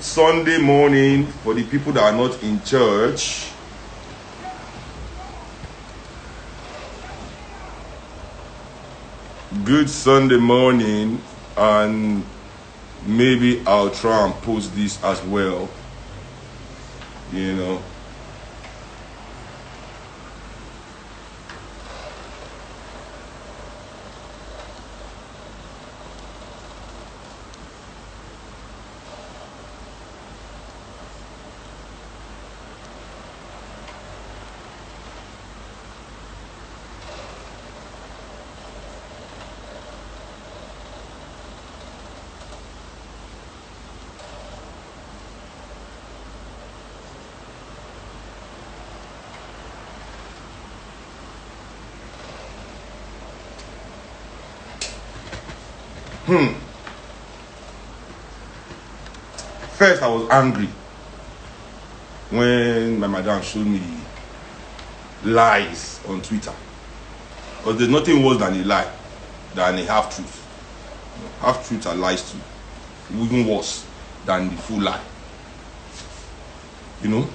Sunday morning for the people that are not in church. Good Sunday morning, and maybe I'll try and post this as well, you know. First, I was angry when my madam showed me lies on Twitter. Because there's nothing worse than a lie, than a half-truth. Half-truths are lies too. Even worse than the full lie. You know?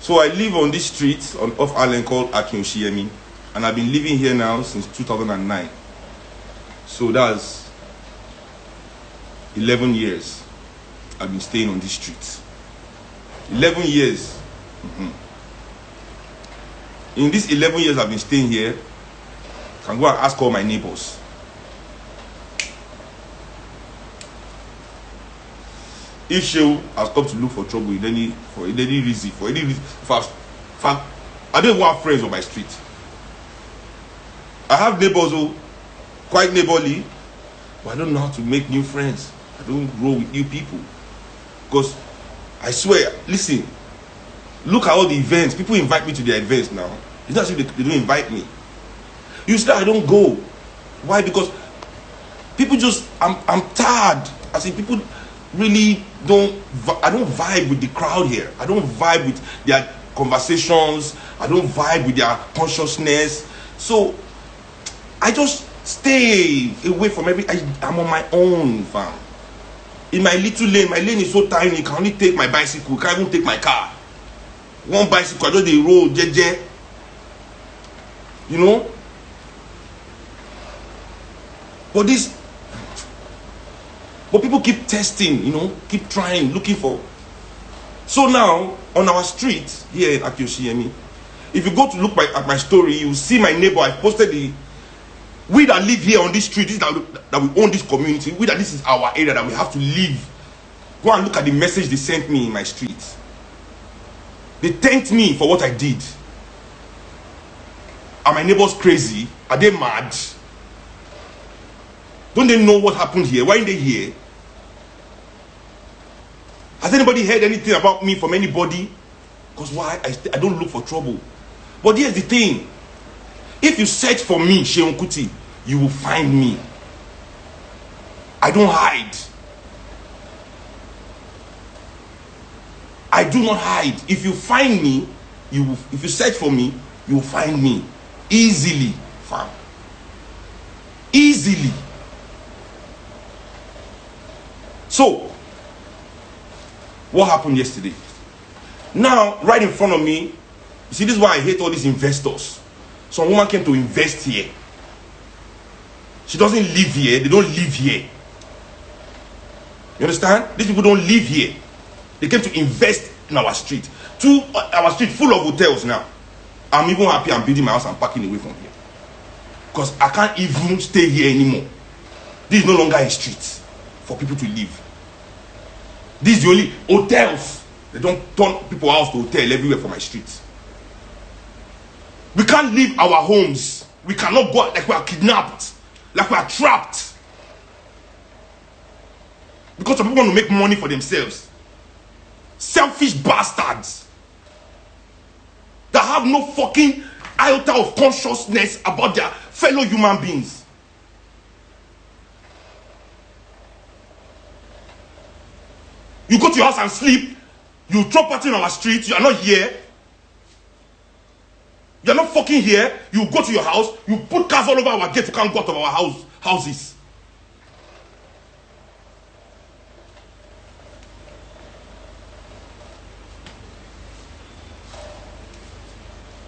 So I live on this street off Allen called Akin-Oshiemi, and I've been living here now since 2009. So that's 11 years I've been staying on this street. 11 years. In these 11 years I've been staying here, I can go and ask all my neighbors. If Shehu has come to look for trouble for any reason, I don't even have friends on my street. I have neighbors who quite neighborly, but I don't know how to make new friends. I don't grow with new people. Because I swear, listen, look at all the events. People invite me to their events now. It's not as if they don't invite me. You see, I don't go. Why? Because people just, I'm tired. I see people really I don't vibe with the crowd here. I don't vibe with their conversations. I don't vibe with their consciousness. So I just stay away from I'm on my own, fam. In my little lane, my lane is so tiny, I can only take my bicycle, I can't even take my car. One bicycle, I just the road, jeje. You know? But people keep testing, you know, keep trying, looking for. So now, on our street, here in Akin-Oshiemi, if you go to look at my story, you will see my neighbor. I posted we that live here on this street, that we own this community, this is our area that we have to live. Go and look at the message they sent me in my street. They thanked me for what I did. Are my neighbors crazy? Are they mad? Don't they know what happened here? Why aren't they here? Has anybody heard anything about me from anybody? Because why? I don't look for trouble. But here's the thing. If you search for me, Seun Kuti, you will find me. I don't hide. I do not hide. If you find me, if you search for me, you will find me. Easily, fam. Easily. So, what happened yesterday? Now, right in front of me, you see, this is why I hate all these investors. Some woman came to invest here. She doesn't live here. They don't live here. You understand? These people don't live here. They came to invest in our street. Our street full of hotels now. I'm even happy I'm building my house and parking away from here. Because I can't even stay here anymore. This is no longer a street for people to live. This is the only hotels. They don't turn people house to hotel everywhere for my street. We can't leave our homes. We cannot go like we are kidnapped, like we are trapped. Because some people want to make money for themselves. Selfish bastards that have no fucking iota of consciousness about their fellow human beings. You go to your house and sleep. You throw party on our street. You are not here. You are not fucking here. You go to your house. You put cars all over our gate. You can't go out of our houses.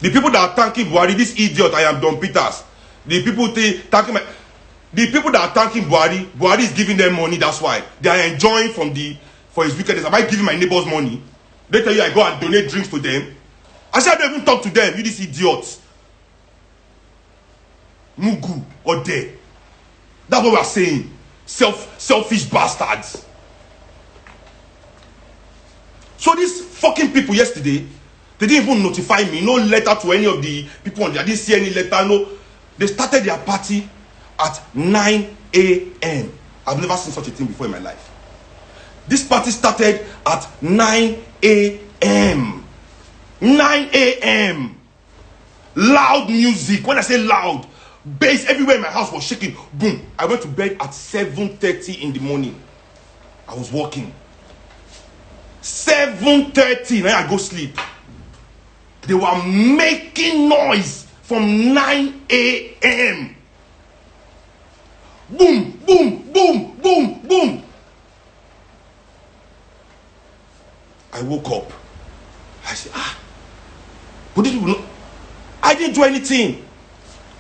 The people that are thanking Buhari, this idiot, I am Don Peters. The people thanking my... The people that are thanking Buhari, Buhari is giving them money, that's why. They are enjoying for his wickedness. Am I giving my neighbors money? They tell you I go and donate drinks to them. I said I don't even talk to them, you these idiots. Mugu or dead. That's what we are saying. Selfish bastards. So these fucking people yesterday, they didn't even notify me. No letter to any of the people on there. I didn't see any letter. No. They started their party at 9 a.m. I've never seen such a thing before in my life. This party started at 9 a.m. 9 a.m. Loud music. When I say loud, bass everywhere in my house was shaking. Boom. I went to bed at 7:30 in the morning. I was working. 7:30. Then I go sleep. They were making noise from 9 a.m. Boom, boom, boom, boom, boom. I woke up. I said, what did you know? I didn't do anything.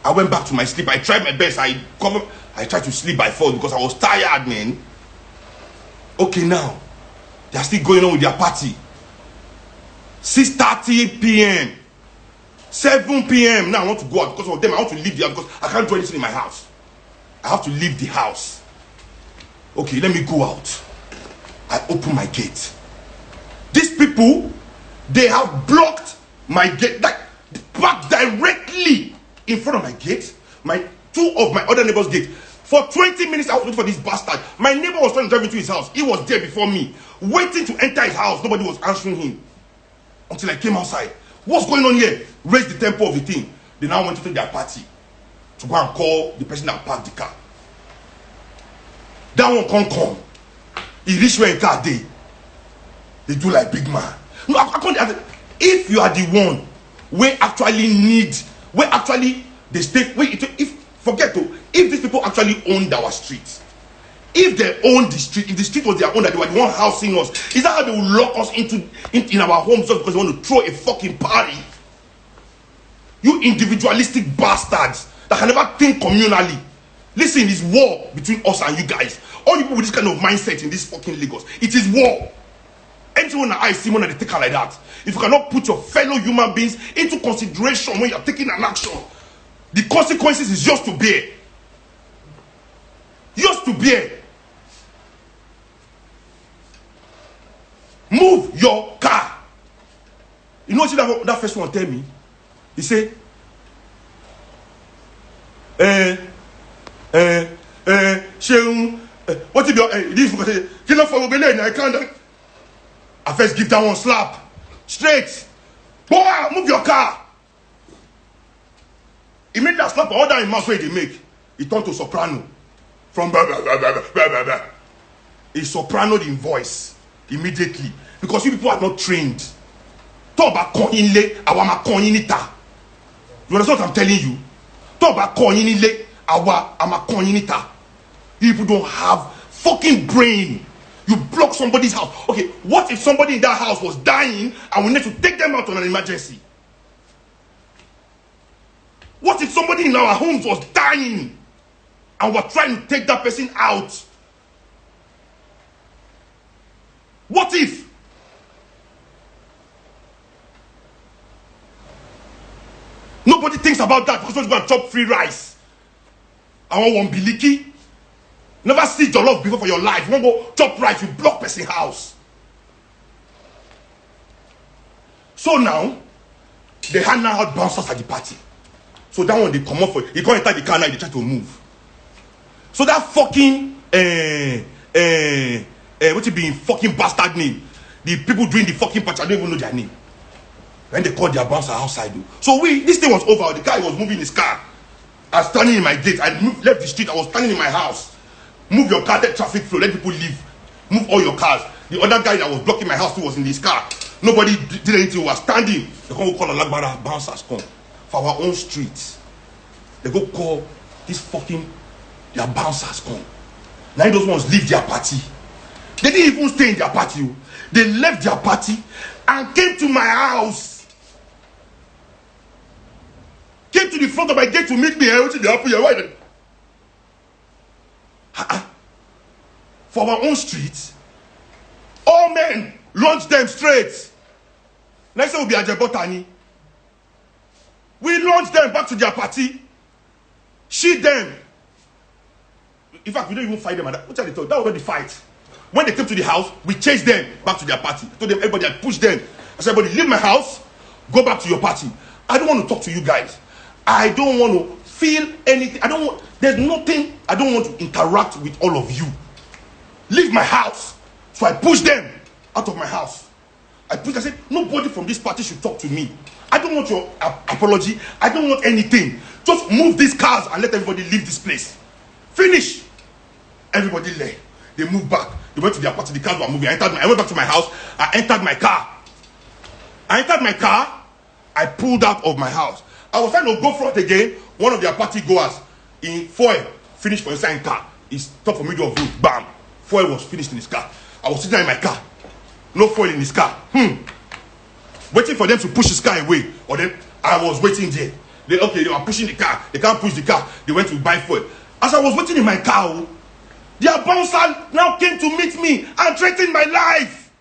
I went back to my sleep. I tried my best. I tried to sleep by 4 because I was tired, man. Okay, now they are still going on with their party. 6:30 p.m. 7 p.m. Now I want to go out because of them. I want to leave the house because I can't do anything in my house. I have to leave the house. Okay, let me go out. I open my gate. These people, they have blocked my gate, like back directly in front of my gate. Two of my other neighbors' gate. For 20 minutes, I was waiting for this bastard. My neighbor was trying to drive into his house. He was there before me, waiting to enter his house. Nobody was answering him until I came outside. What's going on here? Raise the tempo of the thing. They now went to take their party to go and call the person that parked the car. That one can't come. He reached where a car day. They do like big man. No, I can't. If you are the one where actually need, where actually they stay, if these people actually owned our streets, if they owned the street, if the street was their own, that they were the one housing us, is that how they will lock us in our homes just because they want to throw a fucking party? You individualistic bastards that can never think communally. Listen, it's war between us and you guys. All you people with this kind of mindset in this fucking Lagos, it is war. Anyone that I see one that they take her like that, if you cannot put your fellow human beings into consideration when you're taking an action, the consequences is yours to bear. Yours to bear. Move your car. You know what that first one tell me? He say, what if your kill up for Obele? I can't. I first give that one slap. Straight. Boy, move your car. He made that slap all that in mouth where they make. He turned to soprano. From blah, blah, blah, blah, blah, blah, blah. He sopranoed in voice immediately. Because you people are not trained. Talk about koinle, awama koinita. You understand what I'm telling you? Talk about koinle, awama koinita. You people don't have fucking brain. You block somebody's house. Okay, what if somebody in that house was dying and we need to take them out on an emergency? What if somebody in our homes was dying and we're trying to take that person out? What if? Nobody thinks about that because we're going to chop free rice. I want one biliki. Never see jollof before for your life. You won't go chop rice, you block person house. So now, they hand out bouncers at the party. So that one they come up for it. He can't enter the car now, they try to move. So that fucking what it be fucking bastard name. The people doing the fucking party, I don't even know their name. When they called their bouncer outside though. So this thing was over. The guy was moving his car. I was standing in my gate. I left the street. I was standing in my house. Move your car, let traffic flow, let people leave. Move all your cars. The other guy that was blocking my house too was in his car. Nobody did anything. We were standing. They go call Alagbara bouncers come for our own streets. They go call this fucking their bouncers come. Now those ones leave their party. They didn't even stay in their party. They left their party and came to my house. came to the front of my gate to meet me. Everything they happen here. Why? For our own streets, all men launch them straight. Next time will be Ajebotani. We launch them back to their party. Shoot them. In fact, we don't even fight them. What are they talking? That was not the fight. When they came to the house, we chased them back to their party. Told them, everybody, I pushed them. I said, everybody, leave my house, go back to your party. I don't want to talk to you guys. I don't want to feel anything. There's nothing. I don't want to interact with all of you. Leave my house. So I pushed them out of my house. I said, nobody from this party should talk to me. I don't want your apology. I don't want anything. Just move these cars and let everybody leave this place. Finish. Everybody left. They moved back. They went to their party. The cars were moving. I went back to my house. I entered my car. I pulled out of my house. I was trying to go front again. One of their party goers in foil finished for inside car. He stopped for middle of road. Bam. Foil was finished in his car. I was sitting in my car. No foil in his car. Waiting for them to push his car away. Or then I was waiting there. They were pushing the car. They can't push the car. They went to buy foil. As I was waiting in my car, their bouncer now came to meet me and threatened my life.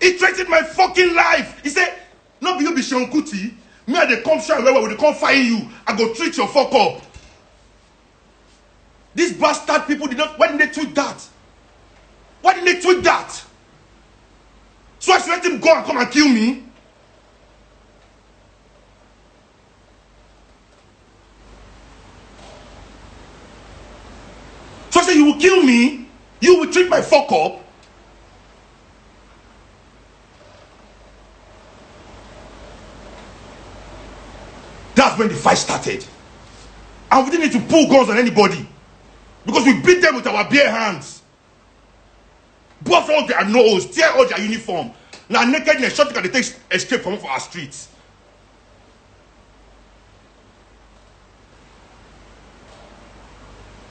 He threatened my fucking life. He said, no, you be Sean Kuti. Me and they come shine where they come fire you. I go treat your fuck up. These bastard people did not. Why didn't they tweet that? Why didn't they tweet that? So I should let him go and come and kill me? So I said, you will kill me? You will treat my fuck up? That's when the fight started. And we didn't need to pull guns on anybody. Because we beat them with our bare hands. Buff all their nose, tear all their uniform. Now nakedness, shot they take escape from our streets.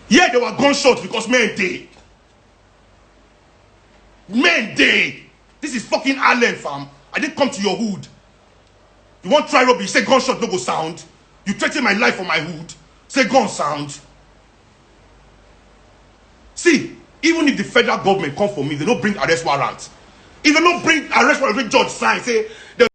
Yeah, they were gunshots because men day. Men day. This is fucking Ireland, fam. I didn't come to your hood. You want try robbery, say gunshot no go sound. You threaten my life for my hood. Say gun sound. See, even if the federal government come for me, they don't bring arrest warrant. If they don't bring arrest warrant, judge sign, say,